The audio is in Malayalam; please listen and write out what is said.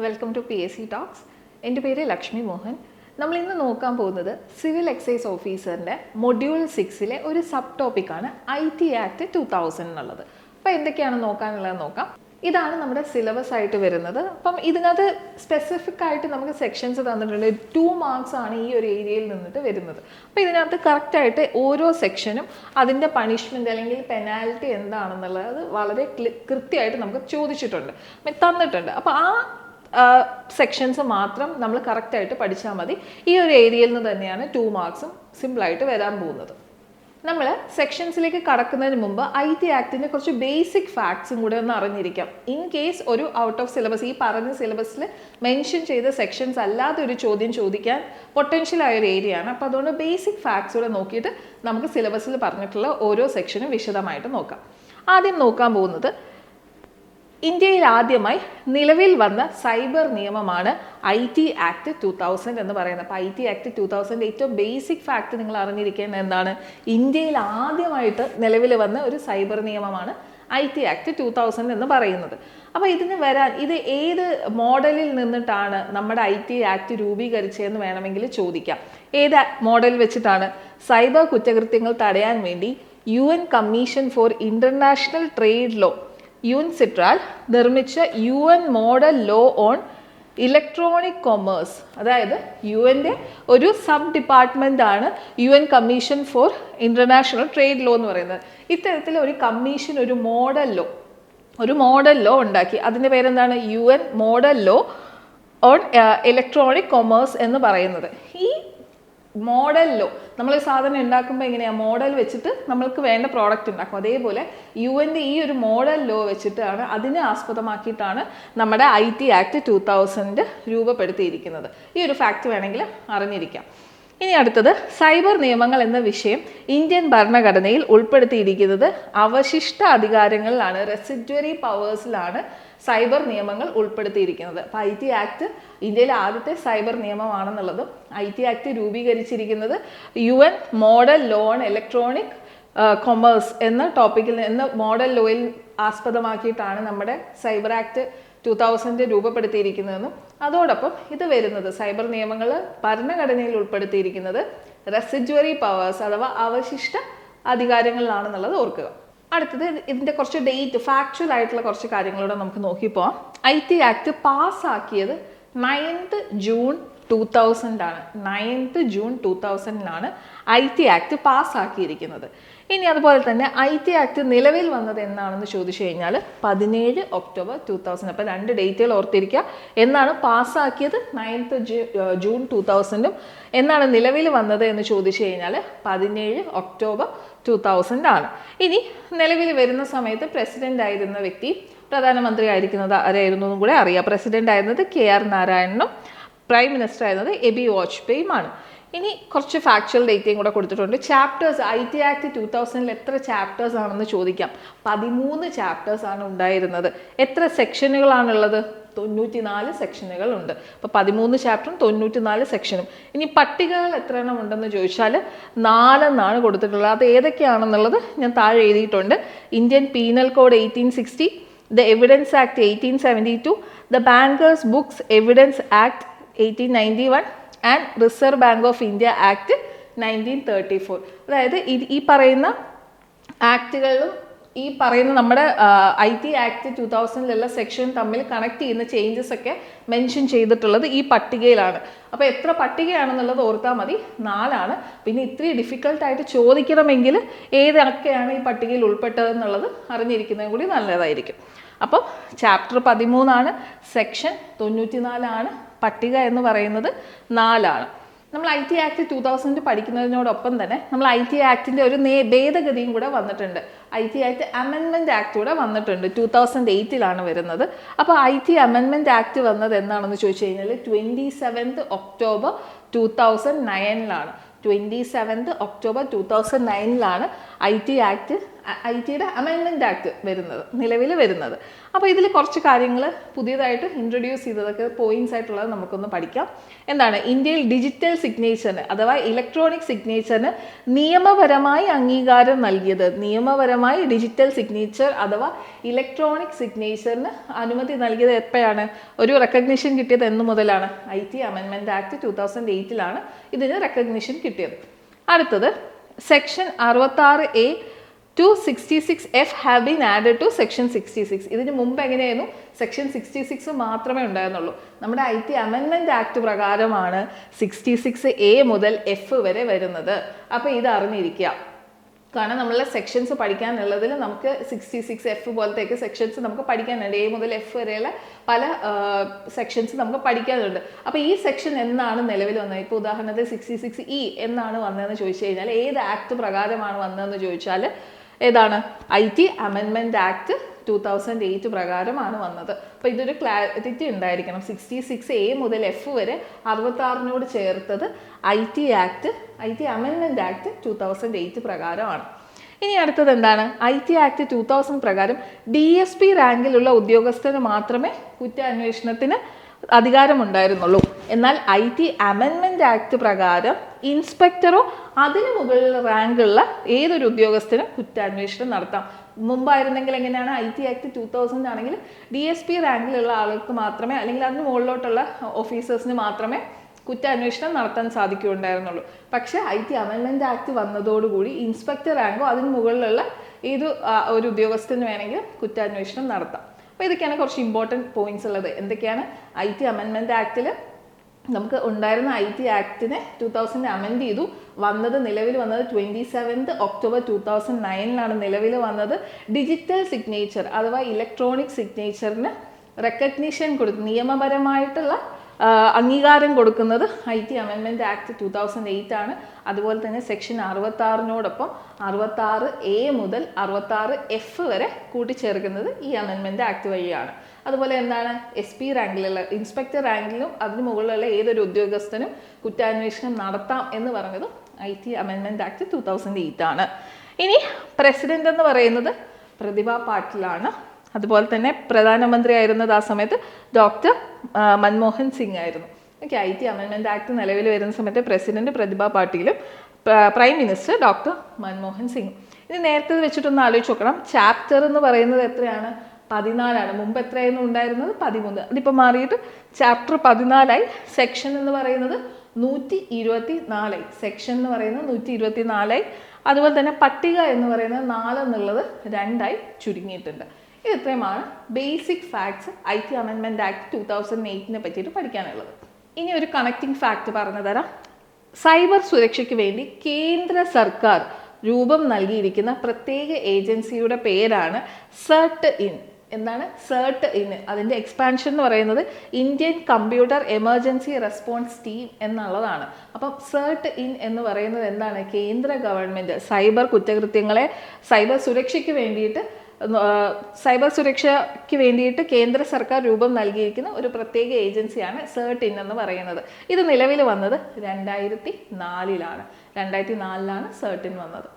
Welcome to PSCtalks. എൻ്റെ പേര് ലക്ഷ്മി മോഹൻ. നമ്മൾ ഇന്ന് നോക്കാൻ പോകുന്നത് സിവിൽ എക്സൈസ് ഓഫീസറിൻ്റെ മൊഡ്യൂൾ 6-ലെ ഒരു സബ് ടോപ്പിക്കാണ് IT ആക്ട് 2000 എന്നുള്ളത്. അപ്പോൾ എന്തൊക്കെയാണ് നോക്കാനുള്ളത് നോക്കാം. ഇതാണ് നമ്മുടെ സിലബസ് ആയിട്ട് വരുന്നത്. അപ്പം ഇതിനകത്ത് സ്പെസിഫിക് ആയിട്ട് നമുക്ക് സെക്ഷൻസ് തന്നിട്ടുണ്ട്. 2 മാർക്സ് ആണ് ഈ ഒരു ഏരിയയിൽ നിന്നിട്ട് വരുന്നത്. അപ്പോൾ ഇതിനകത്ത് കറക്റ്റായിട്ട് ഓരോ സെക്ഷനും അതിൻ്റെ പണിഷ്മെൻറ്റ് അല്ലെങ്കിൽ പെനാൽറ്റി എന്താണെന്നുള്ളത് വളരെ കൃത്യമായിട്ട് നമുക്ക് ചോദിച്ചിട്ടുണ്ട്, തന്നിട്ടുണ്ട്. അപ്പോൾ ആ സെക്ഷൻസ് മാത്രം നമ്മൾ കറക്റ്റായിട്ട് പഠിച്ചാൽ മതി. ഈ ഒരു ഏരിയയിൽ നിന്ന് തന്നെയാണ് 2 മാർക്സും സിമ്പിളായിട്ട് വരാൻ പോകുന്നത്. നമ്മൾ സെക്ഷൻസിലേക്ക് കടക്കുന്നതിന് മുമ്പ് IT ആക്ടിൻ്റെ കുറച്ച് ബേസിക് ഫാക്ട്സും കൂടെ ഒന്ന് അറിഞ്ഞിരിക്കാം. ഇൻ കേസ് ഒരു ഔട്ട് ഓഫ് സിലബസ്, ഈ പറഞ്ഞ സിലബസിൽ മെൻഷൻ ചെയ്ത സെക്ഷൻസ് അല്ലാതെ ഒരു ചോദ്യം ചോദിക്കാൻ പൊട്ടൻഷ്യലായ ഒരു ഏരിയ ആണ്. അപ്പോൾ അതുകൊണ്ട് ബേസിക് ഫാക്ട്സ് കൂടെ നോക്കിയിട്ട് നമുക്ക് സിലബസിൽ പറഞ്ഞിട്ടുള്ള ഓരോ സെക്ഷനും വിശദമായിട്ട് നോക്കാം. ആദ്യം നോക്കാൻ പോകുന്നത് ഇന്ത്യയിൽ ആദ്യമായി നിലവിൽ വന്ന സൈബർ നിയമമാണ് IT ആക്ട് 2000 എന്ന് പറയുന്നത്. അപ്പോൾ IT ആക്ട് 2000 ഏറ്റവും ബേസിക് ഫാക്ട് നിങ്ങൾ അറിഞ്ഞിരിക്കേണ്ടത് എന്താണ്? ഇന്ത്യയിൽ ആദ്യമായിട്ട് നിലവിൽ വന്ന ഒരു സൈബർ നിയമമാണ് IT ആക്ട് 2000 എന്ന് പറയുന്നത്. അപ്പോൾ ഇതിന് വരാൻ ഇത് ഏത് മോഡലിൽ നിന്നിട്ടാണ് നമ്മുടെ IT ആക്ട് രൂപീകരിച്ചതെന്ന് വേണമെങ്കിൽ ചോദിക്കാം. ഏത് മോഡൽ വെച്ചിട്ടാണ്? സൈബർ കുറ്റകൃത്യങ്ങൾ തടയാൻ വേണ്ടി UN commission for international trade law UNCITRAL നിർമ്മിച്ച UN model law on electronic commerce, അതായത് യുഎൻ്റെ ഒരു സബ് ഡിപ്പാർട്ട്മെൻ്റ് ആണ് UN commission for international trade law എന്ന് പറയുന്നത്. ഇത്തരത്തിൽ ഒരു കമ്മീഷൻ ഒരു മോഡൽ ലോ ഉണ്ടാക്കി. അതിൻ്റെ പേരെന്താണ്? UN model law on electronic commerce എന്ന് പറയുന്നത്. ഈ മോഡൽ ലോ നമ്മൾ സാധനം ഉണ്ടാക്കുമ്പോൾ എങ്ങനെയാണ്? മോഡൽ വെച്ചിട്ട് നമ്മൾക്ക് വേണ്ട പ്രോഡക്റ്റ് ഉണ്ടാക്കും. അതേപോലെ യുഎൻ്റെ ഈ ഒരു മോഡൽ ലോ വെച്ചിട്ടാണ്, അതിനെ ആസ്പദമാക്കിയിട്ടാണ് നമ്മുടെ IT ആക്ട് 2000 രൂപപ്പെടുത്തിയിരിക്കുന്നത്. ഈ ഒരു ഫാക്റ്റ് വേണമെങ്കിൽ അറിഞ്ഞിരിക്കാം. ഇനി അടുത്തത്, സൈബർ നിയമങ്ങൾ എന്ന വിഷയം ഇന്ത്യൻ ഭരണഘടനയിൽ ഉൾപ്പെടുത്തിയിരിക്കുന്നത് അവശിഷ്ട അധികാരങ്ങളിലാണ്, റെസിഡ്വറി പവേഴ്സിലാണ് സൈബർ നിയമങ്ങൾ ഉൾപ്പെടുത്തിയിരിക്കുന്നത്. അപ്പോൾ IT ആക്ട് ഇന്ത്യയിലെ ആദ്യത്തെ സൈബർ നിയമമാണെന്നുള്ളതും IT ആക്ട് രൂപീകരിച്ചിരിക്കുന്നത് UN model law on electronic commerce എന്ന ടോപ്പിക്കിൽ എന്ന മോഡൽ ലോയിൽ ആസ്പദമാക്കിയിട്ടാണ് നമ്മുടെ സൈബർ ആക്ട് 2000 രൂപപ്പെടുത്തിയിരിക്കുന്നതെന്നും അതോടൊപ്പം ഇത് വരുന്നത് സൈബർ നിയമങ്ങൾ ഭരണഘടനയിൽ ഉൾപ്പെടുത്തിയിരിക്കുന്നത് റെസിഡ്വറി പവേഴ്സ് അഥവാ അവശിഷ്ട അധികാരങ്ങളിലാണെന്നുള്ളത് ഓർക്കുക. അടുത്തത് ഇതിൻ്റെ കുറച്ച് ഡേറ്റ്, ഫാക്ച്വൽ ആയിട്ടുള്ള കുറച്ച് കാര്യങ്ങളൂടെ നമുക്ക് നോക്കിപ്പോവാം. IT ആക്ട് പാസ്സാക്കിയത് 9th ജൂൺ 2000 ആണ്. 9th June 2000 IT act പാസ്സാക്കിയിരിക്കുന്നത്. ഇനി അതുപോലെ തന്നെ IT ആക്ട് നിലവിൽ വന്നത് എന്നാണെന്ന് ചോദിച്ചു കഴിഞ്ഞാൽ 17 ഒക്ടോബർ 2000. അപ്പോൾ 2 ഡേറ്റുകൾ ഓർത്തിരിക്കുക. എന്നാണ് പാസ്സാക്കിയത് 9th ജൂൺ 2000, എന്നാണ് നിലവിൽ വന്നത് എന്ന് ചോദിച്ചു കഴിഞ്ഞാൽ 17 ഒക്ടോബർ 2000 ആണ്. ഇനി നിലവിൽ വരുന്ന സമയത്ത് പ്രസിഡന്റ് ആയിരുന്ന വ്യക്തി, പ്രധാനമന്ത്രി ആയിരിക്കുന്നത് ആരായിരുന്നു എന്നും കൂടെ അറിയാം. പ്രസിഡന്റ് ആയിരുന്നത് KR നാരായണനും പ്രൈം മിനിസ്റ്റർ ആയിരുന്നത് എബി വാജ്പേയിയുമാണ്. ഇനി കുറച്ച് ഫാക്ച്വൽ ഡേറ്റയും കൂടെ കൊടുത്തിട്ടുണ്ട്. ചാപ്റ്റേഴ്സ്, IT ആക്ട് 2000 എത്ര ചാപ്റ്റേഴ്സ് ആണെന്ന് ചോദിക്കാം. 13 ചാപ്റ്റേഴ്സ് ആണ് ഉണ്ടായിരുന്നത്. എത്ര സെക്ഷനുകളാണുള്ളത്? 94 സെക്ഷനുകൾ ഉണ്ട്. അപ്പോൾ 13 ചാപ്റ്ററും 94 സെക്ഷനും. ഇനി പട്ടികകൾ എത്ര എണ്ണം ഉണ്ടെന്ന് ചോദിച്ചാൽ 4 എന്നാണ് കൊടുത്തിട്ടുള്ളത്. അത് ഏതൊക്കെയാണെന്നുള്ളത് ഞാൻ താഴെ എഴുതിയിട്ടുണ്ട്. Indian penal code 1860, the evidence act 1872, the bankers books evidence act 1891 and reserve bank of India act 1934. അതായത് ഈ പറയുന്ന ആക്ടുകളിലും ഈ പറയുന്ന നമ്മുടെ IT ആക്ട് 2000 സെക്ഷൻ തമ്മിൽ കണക്ട് ചെയ്യുന്ന ചേഞ്ചസ് ഒക്കെ മെൻഷൻ ചെയ്തിട്ടുള്ളത് ഈ പട്ടികയിലാണ്. അപ്പോൾ എത്ര പട്ടികയാണെന്നുള്ളത് ഓർത്താൽ മതി, 4 ആണ്. പിന്നെ ഇത്രയും ഡിഫിക്കൽട്ടായിട്ട് ചോദിക്കണമെങ്കിൽ ഏതൊക്കെയാണ് ഈ പട്ടികയിൽ ഉൾപ്പെട്ടതെന്നുള്ളത് അറിഞ്ഞിരിക്കുന്നതും കൂടി നല്ലതായിരിക്കും. അപ്പം ചാപ്റ്റർ 13 സെക്ഷൻ 94 പട്ടിക എന്ന് പറയുന്നത് 4. നമ്മൾ IT ആക്ട് 2000 പഠിക്കുന്നതിനോടൊപ്പം തന്നെ നമ്മൾ IT ആക്ടിൻ്റെ ഒരു ഭേദഗതിയും കൂടെ വന്നിട്ടുണ്ട്. IT ആക്ട് അമെൻമെൻറ്റ് ആക്ട് കൂടെ വന്നിട്ടുണ്ട്. 2008 വരുന്നത്. അപ്പോൾ IT അമെൻമെൻറ്റ് ആക്ട് വന്നത് എന്നാണെന്ന് ചോദിച്ചു കഴിഞ്ഞാൽ 27th October 2009. 27th October 2009 I ടിയുടെ അമെൻമെൻറ്റ് ആക്ട് നിലവിൽ വരുന്നത്. അപ്പോൾ ഇതിൽ കുറച്ച് കാര്യങ്ങൾ പുതിയതായിട്ട് ഇൻട്രൊഡ്യൂസ് ചെയ്തതൊക്കെ പോയിന്റ്സ് ആയിട്ടുള്ളത് നമുക്കൊന്ന് പഠിക്കാം. എന്താണ് ഇന്ത്യയിൽ ഡിജിറ്റൽ സിഗ്നേച്ചറിന് അഥവാ ഇലക്ട്രോണിക് സിഗ്നേച്ചറിന് നിയമപരമായി അംഗീകാരം നൽകിയത്? നിയമപരമായി ഡിജിറ്റൽ സിഗ്നേച്ചർ അഥവാ ഇലക്ട്രോണിക് സിഗ്നേച്ചറിന് അനുമതി നൽകിയത് എപ്പോഴാണ്? ഒരു റെക്കഗ്നിഷൻ കിട്ടിയത് എന്ന് മുതലാണ്? IT അമെൻമെൻറ്റ് ആക്ട് 2008 ഇതിന് റെക്കഗ്നിഷൻ കിട്ടിയത്. അടുത്തത് section 66A to 66F have been added to section 66. ഇതിന് മുമ്പ് എങ്ങനെയായിരുന്നു? സെക്ഷൻ 66 മാത്രമേ ഉണ്ടായിരുന്നുള്ളൂ. നമ്മുടെ IT അമെൻമെൻറ്റ് ആക്ട് പ്രകാരമാണ് 66A മുതൽ F വരെ വരുന്നത്. അപ്പോൾ ഇത് അറിഞ്ഞിരിക്കുക. കാരണം നമ്മളെ സെക്ഷൻസ് പഠിക്കാനുള്ളതിൽ നമുക്ക് 66F പോലത്തെയൊക്കെ സെക്ഷൻസ് നമുക്ക് പഠിക്കാനുണ്ട്. A മുതൽ F വരെയുള്ള പല സെക്ഷൻസ് നമുക്ക് പഠിക്കാനുണ്ട്. അപ്പോൾ ഈ സെക്ഷൻ എന്നാണ് നിലവിൽ വന്നത്? ഇപ്പോൾ ഉദാഹരണത്തിന് 66E എന്നാണ് വന്നതെന്ന് ചോദിച്ചു കഴിഞ്ഞാൽ ഏത് ആക്ട് പ്രകാരമാണ് വന്നതെന്ന് ചോദിച്ചാൽ ഏതാണ്? IT അമെൻമെൻറ്റ് ആക്ട് 2008 പ്രകാരമാണ് വന്നത്. അപ്പോൾ ഇതൊരു ക്ലാരിറ്റി ഉണ്ടായിരിക്കണം. 66A മുതൽ F വരെ 66നോട് ചേർത്തത് IT അമെൻമെൻറ്റ് ആക്ട് 2008 പ്രകാരമാണ്. ഇനി അടുത്തത് എന്താണ്? IT ആക്ട് 2000 പ്രകാരം DSP റാങ്കിലുള്ള ഉദ്യോഗസ്ഥന് മാത്രമേ കുറ്റാന്വേഷണത്തിന് അധികാരമുണ്ടായിരുന്നുള്ളൂ. എന്നാൽ IT അമെൻമെൻറ്റ് ആക്ട് പ്രകാരം ഇൻസ്പെക്ടറോ അതിന് മുകളിൽ റാങ്കുള്ള ഏതൊരു ഉദ്യോഗസ്ഥനും കുറ്റാന്വേഷണം നടത്താം. മുമ്പായിരുന്നെങ്കിൽ എങ്ങനെയാണ്? IT ആക്ട് 2000 ആണെങ്കിൽ DSP റാങ്കിലുള്ള ആൾക്ക് മാത്രമേ അല്ലെങ്കിൽ അതിന് മുകളിലോട്ടുള്ള ഓഫീസേഴ്സിന് മാത്രമേ കുറ്റാന്വേഷണം നടത്താൻ സാധിക്കുകയുണ്ടായിരുന്നുള്ളൂ. പക്ഷേ IT അമെൻമെൻറ്റ് ആക്ട് വന്നതോടുകൂടി ഇൻസ്പെക്ടർ റാങ്കോ അതിന് മുകളിലുള്ള ഒരു ഉദ്യോഗസ്ഥന് വേണമെങ്കിൽ കുറ്റാന്വേഷണം നടത്താം. അപ്പോൾ ഇതൊക്കെയാണ് കുറച്ച് ഇമ്പോർട്ടൻറ്റ് പോയിന്റ്സ് ഉള്ളത്. എന്തൊക്കെയാണ്? IT അമെൻമെൻറ്റ് ആക്ടിൽ നമുക്ക് ഉണ്ടായിരുന്ന IT ആക്ടിനെ 2000 അമെൻഡ് ചെയ്തു. നിലവിൽ വന്നത് 27 ഒക്ടോബർ 2009 നിലവിൽ വന്നത്. ഡിജിറ്റൽ സിഗ്നേച്ചർ അഥവാ ഇലക്ട്രോണിക് സിഗ്നേച്ചറിന് റെക്കഗ്നിഷൻ കൊടുത്തു, നിയമപരമായിട്ടുള്ള അംഗീകാരം കൊടുക്കുന്നത് IT അമെൻമെൻറ്റ് ആക്ട് 2008 അതുപോലെ തന്നെ സെക്ഷൻ 66നോടൊപ്പം 66A മുതൽ 66F വരെ കൂട്ടിച്ചേർക്കുന്നത് ഈ അമെൻമെൻറ്റ് ആക്ട് വഴിയാണ്. അതുപോലെ എന്താണ്? SP റാങ്കിലുള്ള ഇൻസ്പെക്ടർ റാങ്കിലും അതിന് മുകളിലുള്ള ഏതൊരു ഉദ്യോഗസ്ഥനും കുറ്റാന്വേഷണം നടത്താം എന്ന് പറഞ്ഞത് IT അമെൻമെൻറ്റ് ആക്ട് 2008 ഇനി പ്രസിഡന്റ് എന്ന് പറയുന്നത് പ്രതിഭ പാട്ടീലാണ്. അതുപോലെ തന്നെ പ്രധാനമന്ത്രി ആയിരുന്നത് ആ സമയത്ത് ഡോക്ടർ മൻമോഹൻ സിംഗ് ആയിരുന്നു. ഓക്കെ, IT അമെൻമെൻറ്റ് ആക്ട് നിലവിൽ വരുന്ന സമയത്ത് പ്രസിഡന്റ് പ്രതിഭ പാട്ടീലും പ്രൈം മിനിസ്റ്റർ ഡോക്ടർ മൻമോഹൻ സിംഗും. ഇനി നേരത്തെ വെച്ചിട്ടൊന്ന് ആലോചിച്ച് നോക്കണം. ചാപ്റ്റർ എന്ന് പറയുന്നത് എത്രയാണ്? 14. മുമ്പ് എത്രയായിരുന്നു ഉണ്ടായിരുന്നത്? 13. അതിപ്പോൾ മാറിയിട്ട് ചാപ്റ്റർ 14. സെക്ഷൻ എന്ന് പറയുന്നത് 124. സെക്ഷൻ എന്ന് പറയുന്നത് 124. അതുപോലെ തന്നെ പട്ടിക എന്ന് പറയുന്നത് 4 എന്നുള്ളത് 2 ചുരുങ്ങിയിട്ടുണ്ട്. ഇത് ഇത്രയുമാണ് basic facts IT amendment act 2008 പറ്റിയിട്ട് പഠിക്കാനുള്ളത്. ഇനി ഒരു കണക്റ്റിംഗ് ഫാക്ട് പറഞ്ഞു തരാം. സൈബർ സുരക്ഷയ്ക്ക് വേണ്ടി കേന്ദ്ര സർക്കാർ രൂപം നൽകിയിരിക്കുന്ന പ്രത്യേക ഏജൻസിയുടെ പേരാണ് CERT-IN. എന്താണ് CERT-IN? അതിൻ്റെ എക്സ്പാൻഷൻ എന്ന് പറയുന്നത് Indian computer emergency response team എന്നുള്ളതാണ്. അപ്പം CERT-IN എന്ന് പറയുന്നത് എന്താണ്? കേന്ദ്ര ഗവൺമെൻറ് സൈബർ കുറ്റകൃത്യങ്ങളെ സൈബർ സുരക്ഷയ്ക്ക് വേണ്ടിയിട്ട് കേന്ദ്ര സർക്കാർ രൂപം നൽകിയിരിക്കുന്ന ഒരു പ്രത്യേക ഏജൻസിയാണ് CERT-IN എന്ന് പറയുന്നത്. ഇത് നിലവിൽ വന്നത് 2004 2004 CERT-IN വന്നത്.